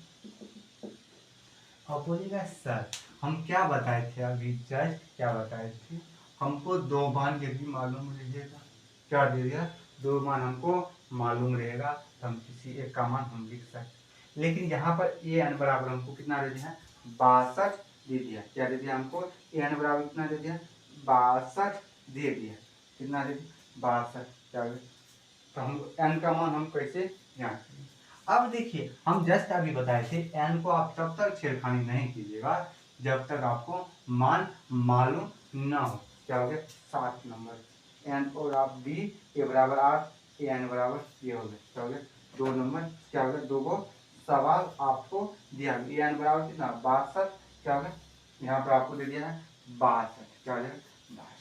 अब बोलिएगा सर हम क्या बताए थे अभी, जस्ट क्या बताए थे, हमको दो मान यदि मालूम रहेगा, क्या दे दिया, दो मान हमको मालूम रहेगा तो हम किसी एक का मान हम लिख सकते। लेकिन यहाँ पर ए एन बराबर हमको कितना दे दिया, 62 दे दिया, क्या दे दिया हमको, ए एन बराबर कितना दे दिया, 62 दे दिया, कितना दे दिया, 62, क्या तो हम एन का मान हम कैसे ज्ञात करेंगे। अब देखिए हम जस्ट अभी बताए थे एन को आप तब तक छेड़खानी नहीं कीजिएगा जब तक आपको मान मालूम ना हो। क्या हो गया, 7 नंबर एन और आप डी, ए बराबर 8, ए एन बराबर ये हो गया, क्या हो गया, 2 नंबर, क्या हो गया, 2 को सवाल आपको दिया, ए एन बराबर कितना, 62, क्या हो गया, यहाँ पर आपको दे दिया है 62, क्या हो जाएगा, 62।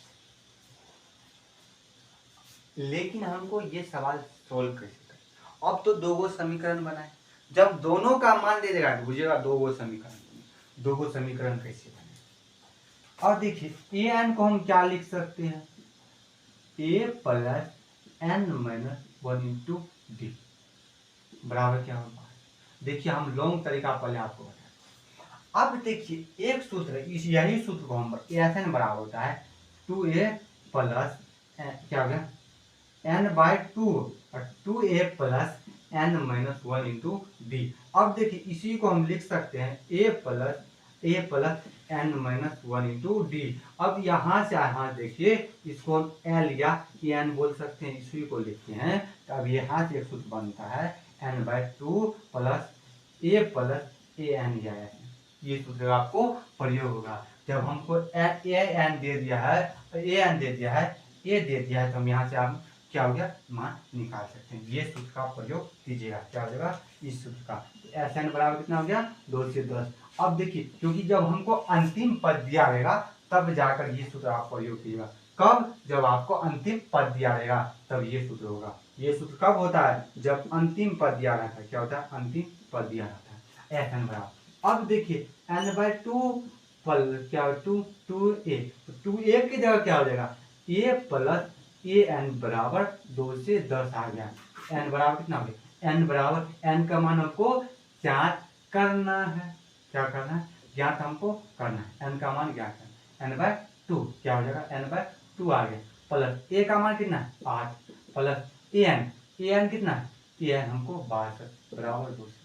लेकिन हमको ये सवाल सोल्व कैसे करें, अब तो दो गो समीकरण बनाए, जब दोनों का मान दे देगा तो बुझिएगा दो गो समीकरण बने। दो गो समीकरण कैसे बने, और देखिए ए एन को हम क्या लिख सकते हैं, a plus N minus 1 into d बराबर क्या होगा। देखिए हम लॉन्ग तरीका पहले आपको बताएं। अब देखिए एक सूत्र, इस यही सूत्र को हम एस एन बराबर होता है 2a प्लस क्या हो गया, n/2 और 2a plus n minus 1 into D. अब देखिए इसी को हम लिख सकते हैं a plus n minus 1 into D. अब यहाँ से यहाँ देखिए इसको हम l या n बोल सकते हैं, इसी को लिखते हैं। तो अब यहाँ से एक सूत्र बनता है n/2 plus a plus A N या ये सूत्र आपको प्रयोग होगा। जब हमको ए एन दे दिया है, ए एन दे दिया है, ए दे दिया है, तो हम यहाँ से हम क्या हो गया, मान निकाल सकते हैं। ये सूत्र का प्रयोग कीजिएगा, क्या हो जाएगा, इस सूत्र का एस एन बराबर कितना हो गया, 2 से 10। अब देखिए क्योंकि जब हमको अंतिम पद दिया रहेगा तब जाकर ये सूत्र आप प्रयोग कीजिएगा। कब, जब आपको अंतिम पद दिया रहेगा तब ये सूत्र होगा। ये सूत्र कब होता है, जब अंतिम पद दिया रहता है, क्या होता है, अंतिम पद दिया रहता है, एस एन बराबर। अब देखिए n/2 क्या 2a, तो 2a की जगह क्या हो जाएगा, a प्लस ए एन बराबर 2 से 10 आ गया। n बराबर कितना हो गया, n बराबर n का मान हमको ज्ञात करना है, क्या करना है, ज्ञात हमको करना है, n का मान ज्ञात करना है, n/2 क्या हो जाएगा, n/2 आ गया, प्लस a का मान कितना है 8, प्लस ए एन कितना है, ए एन हमको 62 बराबर 2 से।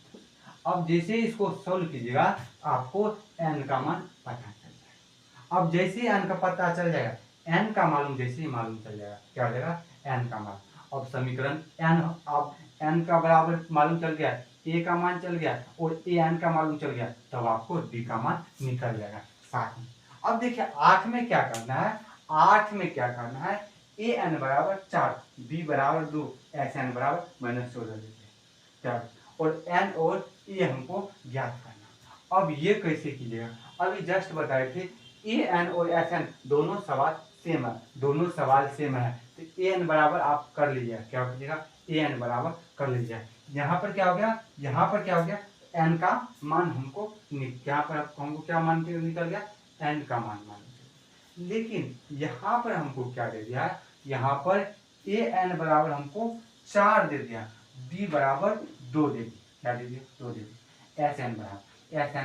अब जैसे इसको सोल्व कीजिएगा आपको n का मान पता चल जाएगा। अब जैसे ही n का पता चल जाएगा, n का मालूम जैसे ही मालूम चल जाएगा, क्या हो जाएगा, n का मान। अब समीकरण n, अब n का बराबर मालूम चल गया, a का मान चल गया और ए एन का मालूम चल गया, तब आपको d का मान निकल जाएगा 7 में। अब देखिए 8 में क्या करना है, 8 में क्या करना है, ए एन बराबर 4, b बराबर 2, एस एन बराबर -14 और n और ए हमको ज्ञात करना। अब ये कैसे कीजिएगा, अभी जस्ट बताए थे ए एन और एस एन दोनों सवाल सेम है, दोनों सवाल सेम है, तो ए एन बराबर आप कर लीजिएगा, क्या कीजिएगा, ए एन बराबर कर लीजिएगा। यहाँ पर क्या हो गया, यहाँ पर क्या हो गया, एन का मान हमको यहाँ पर हमको क्या मान के निकल गया, एन का मान। लेकिन यहाँ पर हमको क्या दे दिया है, यहाँ पर ए एन बराबर हमको 4 दे दिया, डी बराबर 2 दे दिया, क्या दे दिया, 2 दे दिया, एस एन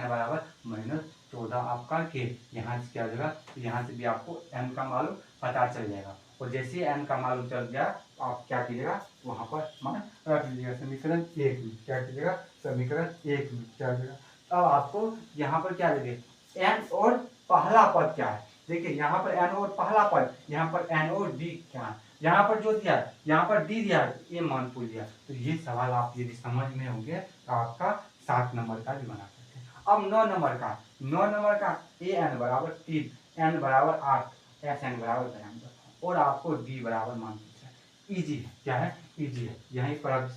बराबर -14 आप करके यहाँ से क्या हो जाएगा, यहाँ से भी आपको एन का मालूम पता चल जाएगा। और जैसे एन का मालूम चल गया आप क्या कीजिएगा, वहाँ पर मान रख लीजिएगा समीकरण 1 में, क्या कीजिएगा, समीकरण 1 में क्या कीजिएगा। अब आपको यहाँ पर क्या दे दिया, एन और पहला पद क्या है, देखिए यहाँ पर एन और पहला पद, यहाँ पर एन और डी क्या है, यहाँ पर जो दिया है, यहाँ पर डी दिया है, ये मान पूछ दिया। तो ये सवाल आप यदि समझ में होंगे तो आपका 7 नंबर का भी बना सकते हैं। अब 9 नंबर का, 9 नंबर का ए एन बराबर 3, एन बराबर 8, एस एन बराबर 92 और आपको डी बराबर मान पूछा है। इजी है, क्या है, इजी है। यहीं पर अब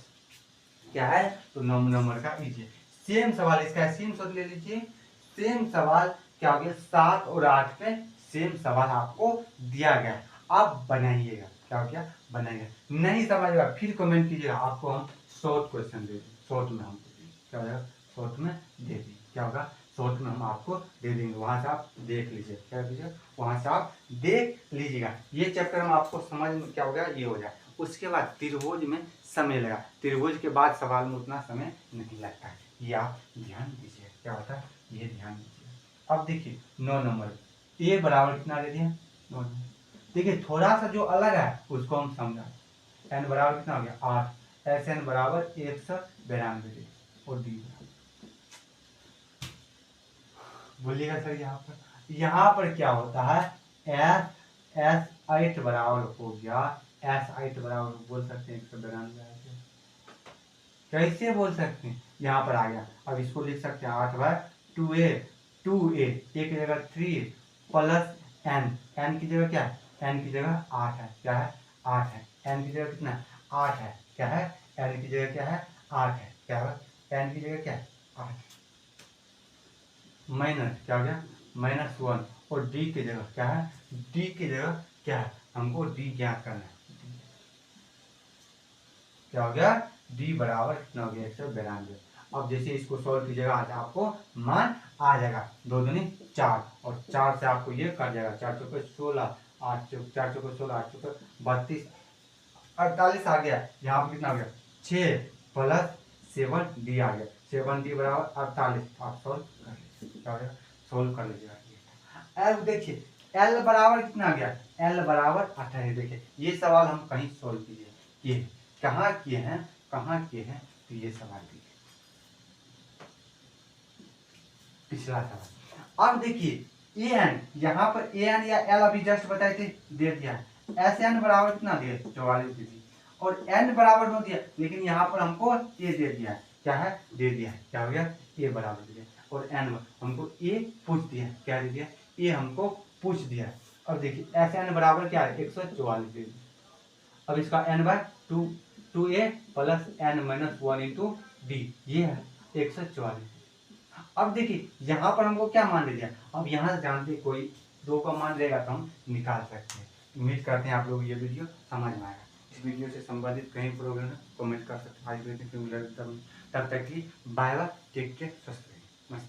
क्या है, तो 9 नंबर का इजी है। सेम सवाल इसका सेम शॉट ले लीजिए। सेम सवाल क्या हो गया, 7 और 8 पे सेम सवाल आपको दिया गया, आप बनाइएगा। क्या हो गया, बनाइएगा। नहीं समझेगा फिर कमेंट कीजिएगा, आपको हम शॉर्ट क्वेश्चन दे दें, शॉर्ट में हमको क्या होगा, शॉर्ट में दे दें। क्या होगा, शॉर्ट में हम आपको दे देंगे, वहां से आप देख लीजिए। क्या कीजिए, वहां से आप देख लीजिएगा। ये चैप्टर में आपको समझ में क्या हो गया, ये हो जाए। उसके बाद त्रिभुज में समय लगा, त्रिभुज के बाद सवाल में उतना समय नहीं लगता है, ये आप ध्यान दीजिए। क्या होता है, ये ध्यान दीजिए। अब देखिए 9 नंबर ए बराबर कितना दे दिया, 9 नंबर। देखिए थोड़ा सा जो अलग है उसको हम समझा। एन बराबर कितना हो गया, 8, एस एन बराबर 192 और डी बोलिएगा सर। यहाँ पर क्या होता है, एस एस 8 बराबर हो गया, एस 8 बराबर बोल सकते हैं 192। कैसे बोल सकते हैं, यहाँ पर आ गया। अब इसको लिख सकते हैं 8/2a, 2a एक जगह 3 प्लस एन, एन की जगह क्या है, एन की जगह 8 है। क्या है, 8 है। एन की जगह कितना है, 8 है। क्या है, एन की जगह क्या है, 8 है। क्या है, एन की जगह क्या है, 8। माइनस क्या हो गया, -1 और डी की जगह क्या है, डी की जगह क्या है, हमको डी ज्ञात करना है। क्या हो गया, डी बराबर कितना हो गया, 192। अब जैसे इसको सोल्व कीजिएगा आपको मान आ जाएगा, 2 दूनी 4 और 4 से आपको ये कट जाएगा, 4 चौके 16, 8 4 चौके 16, 8 चौके 32, 48 आ गया। यहाँ पर कितना हो गया, 6 प्लस 7 डी आ गया, 7 डी बराबर 48। आप सोल्व कर लीजिए। क्या हो गया, सोल्व कर लीजिएगा। अब देखिए एल बराबर कितना आ गया, एल बराबर 28। देखिए ये सवाल हम कहीं सोल्व कीजिए, कहाँ किए हैं, कहाँ किए हैं, तो ये सवाल कीजिए पिछला सवाल। अब देखिए ए एन, यहाँ पर ए एन या एल अभी जस्ट बताए थे, दे दिया है। एस एन बराबर कितना दिया, 44 दे दिया और एन बराबर 9 दिया, लेकिन यहाँ पर हमको ए दे दिया है। क्या है, दे दिया है। क्या हो गया, ए बराबर दे दिया और एन हमको ए पूछ दिया। क्या दे दिया, ए हमको पूछ दिया। अब देखिए एस एन बराबर क्या है, 144 दे दिया। अब इसका n/2, 2a plus n-1 into D, ये है 144। अब देखिए यहाँ पर हमको क्या मान दिया, अब यहाँ से जानते कोई 2 का मान देगा तो हम निकाल सकते हैं। उम्मीद करते हैं आप लोग ये वीडियो समझ में आएगा। इस वीडियो से संबंधित कहीं प्रॉब्लम है कमेंट कर सकते हैं। तब तक की बाय बाय, टेक केयर, स्वस्थ रहिए।